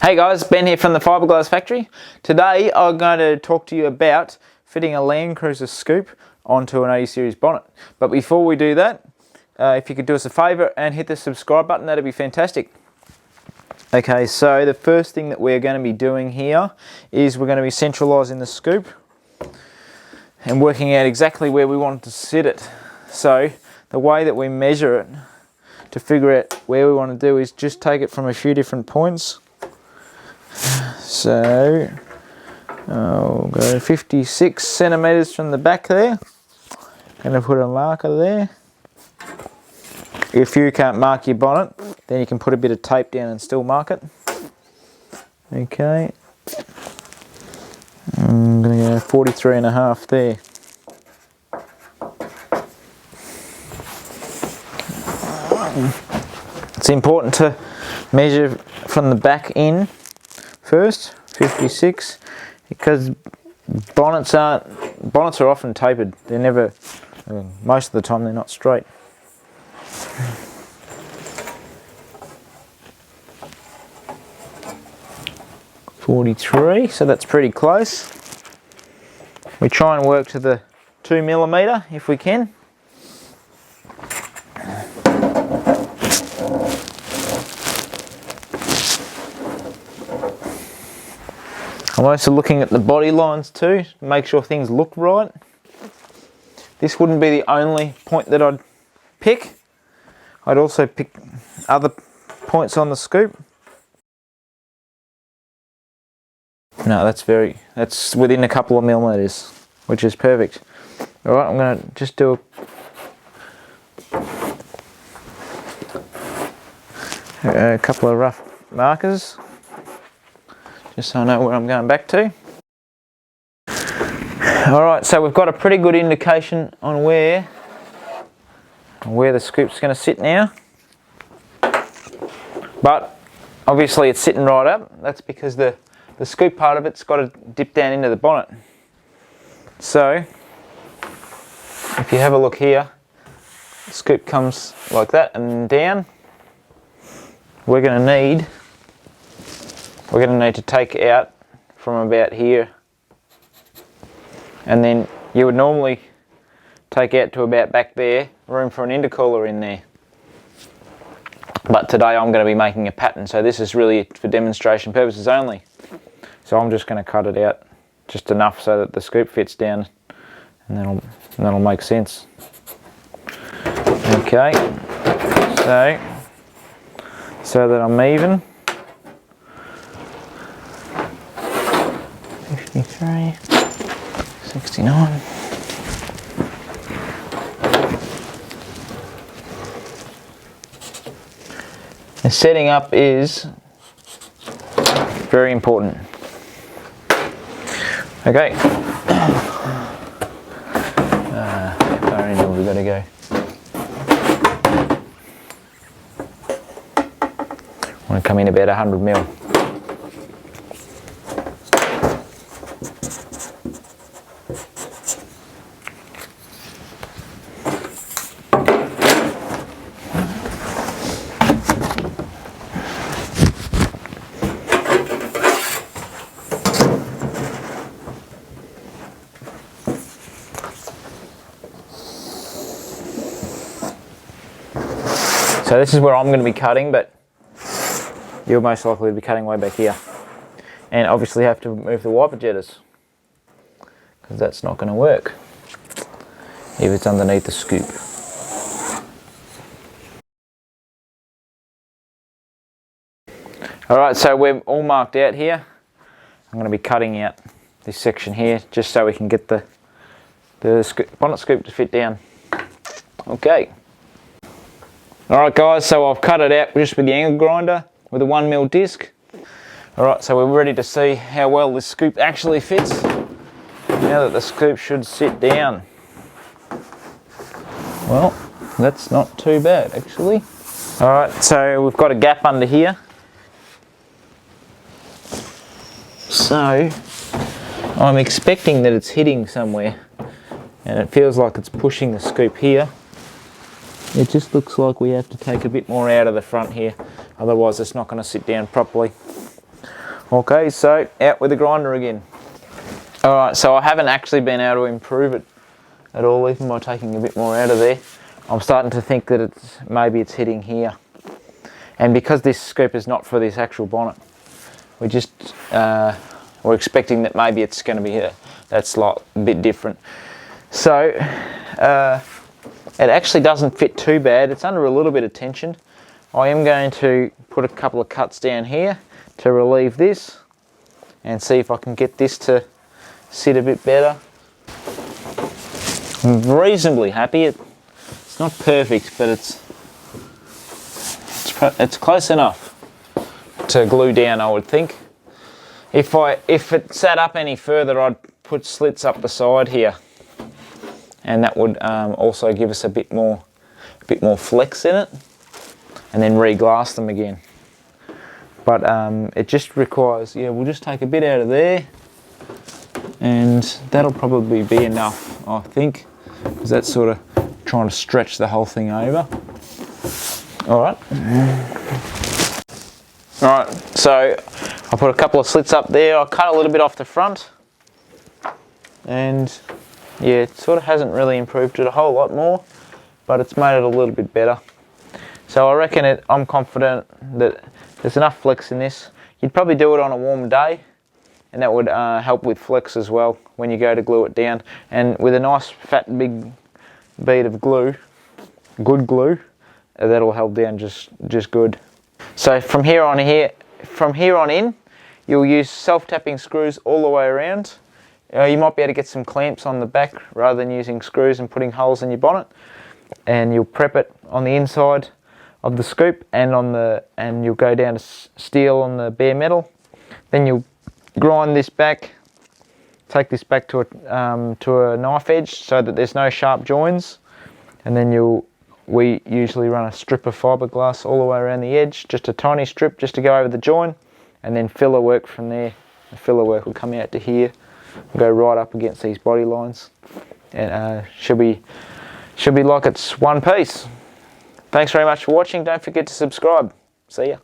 Hey guys, Ben here from the Fibreglass factory. Today I'm going to talk to you about fitting a LandCruiser Scoop onto an 80 series bonnet. But before we do that, if you could do us a favour and hit the subscribe button, that'd be fantastic. Okay, so the first thing that we're going to be doing here is we're going to be centralising the scoop and working out exactly where we want to sit it. So the way that we measure it to figure out where we want to do is just take it from a few different points. So I'll go 56 centimetres from the back there. Going to put a marker there. If you can't mark your bonnet, then you can put a bit of tape down and still mark it. Okay. I'm going to go 43.5 there. It's important to measure from the back in first, 56, because bonnets are often tapered. They're never, most of the time they're not straight. .43, so that's pretty close. We try and work to the 2mm if we can. I'm also looking at the body lines too, to make sure things look right. This wouldn't be the only point that I'd pick. I'd also pick other points on the scoop. No, that's within a couple of millimetres, which is perfect. Alright, I'm going to just do a couple of rough markers, just so I know where I'm going back to. Alright, so we've got a pretty good indication on where the scoop's going to sit now. But obviously it's sitting right up. That's because the scoop part of it's got to dip down into the bonnet. So if you have a look here, the scoop comes like that and down. We're going to need to take out from about here, and then you would normally take out to about back there, room for an intercooler in there. But today I'm going to be making a pattern, so this is really for demonstration purposes only. So I'm just going to cut it out just enough so that the scoop fits down, and that'll make sense. Okay, so that I'm even. 53, 69. The setting up is very important. Okay. How far in have we got to go? I want to come in about 100mm. So this is where I'm going to be cutting, but you'll most likely be cutting way back here. And obviously have to remove the wiper jetters, because that's not going to work if it's underneath the scoop. Alright, so we're all marked out here. I'm going to be cutting out this section here just so we can get the bonnet scoop to fit down. Okay. Alright guys, so I've cut it out just with the angle grinder with a 1mm disc. Alright, so we're ready to see how well this scoop actually fits. Now that the scoop should sit down. Well, that's not too bad actually. Alright, so we've got a gap under here. So I'm expecting that it's hitting somewhere, and it feels like it's pushing the scoop here. It just looks like we have to take a bit more out of the front here, otherwise it's not going to sit down properly. Okay, so out with the grinder again. Alright, so I haven't actually been able to improve it at all, even by taking a bit more out of there. I'm starting to think that maybe it's hitting here. And because this scoop is not for this actual bonnet, we're expecting that maybe it's going to be that slight bit different. So it actually doesn't fit too bad. It's under a little bit of tension. I am going to put a couple of cuts down here to relieve this and see if I can get this to sit a bit better. I'm reasonably happy. It's not perfect, but it's close enough to glue down, I would think. If it sat up any further, I'd put slits up the side here, and that would also give us a bit more flex in it, and then re-glass them again. But it just requires, we'll just take a bit out of there, and that'll probably be enough, I think, because that's sort of trying to stretch the whole thing over. Alright, so I put a couple of slits up there. I cut a little bit off the front, and yeah, it sort of hasn't really improved it a whole lot more, but it's made it a little bit better. So I reckon I'm confident that there's enough flex in this. You'd probably do it on a warm day, and that would help with flex as well when you go to glue it down. And with a nice fat big bead of glue, good glue, that'll help down just good. So from here on in, you'll use self-tapping screws all the way around. You might be able to get some clamps on the back rather than using screws and putting holes in your bonnet. And you'll prep it on the inside of the scoop and you'll go down to steel on the bare metal. Then you'll grind this back, take this back to a knife edge so that there's no sharp joins, and then we usually run a strip of fiberglass all the way around the edge, just a tiny strip just to go over the join, and then filler work from there. The filler work will come out to here, go right up against these body lines, and should be like it's one piece. Thanks very much for watching. Don't forget to subscribe. See ya.